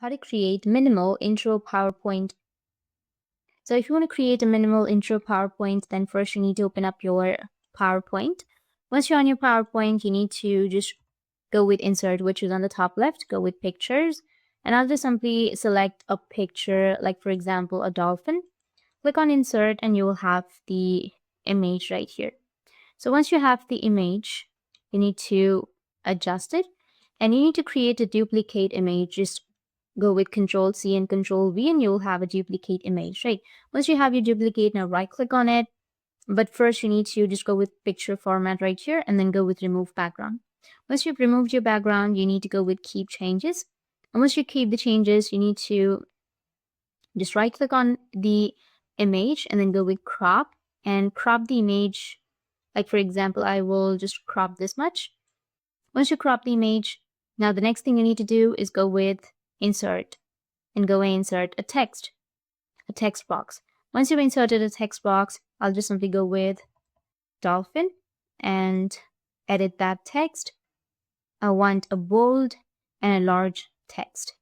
how to create minimal intro PowerPoint. So if you want to create a minimal intro PowerPoint, then first you need to open up your PowerPoint. Once you're on your PowerPoint, you need to just go with insert, which is on the top left, go with pictures. And I'll just simply select a picture, like for example, a dolphin. Click on insert and you will have the image right here. So once you have the image, you need to adjust it and you need to create a duplicate image. Just go with Control C and Control V and you'll have a duplicate image, right? Once you have your duplicate, now right click on it. But first you need to just go with picture format right here and then go with remove background. Once you've removed your background, you need to go with keep changes. And once you keep the changes, you need to just right click on the image and then go with crop and crop the image. Like for example, I will just crop this much. Once you crop the image, now the next thing you need to do is go with insert and go and insert a text box. Once you've inserted a text box, I'll just simply go with dolphin and edit that text. I want a bold and a large text.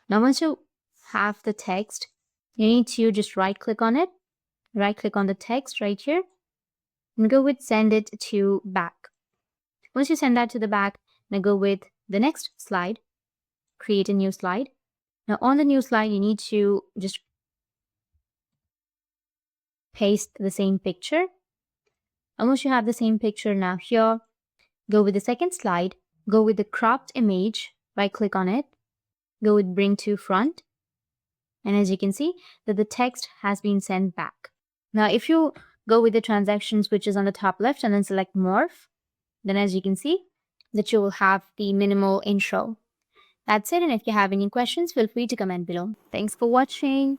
Now once you have the text, you need to just right click on it, right click on the text right here and go with send it to back. Once you send that to the back, now go with the next slide, create a new slide. Now on the new slide, you need to just paste the same picture. And once you have the same picture now here, go with the second slide, go with the cropped image, right click on it, go with bring to front. And as you can see that the text has been sent back. Now if you go with the transactions, which is on the top left and then select morph, then as you can see that you will have the minimal intro. That's it. And if you have any questions, feel free to comment below. Thanks for watching.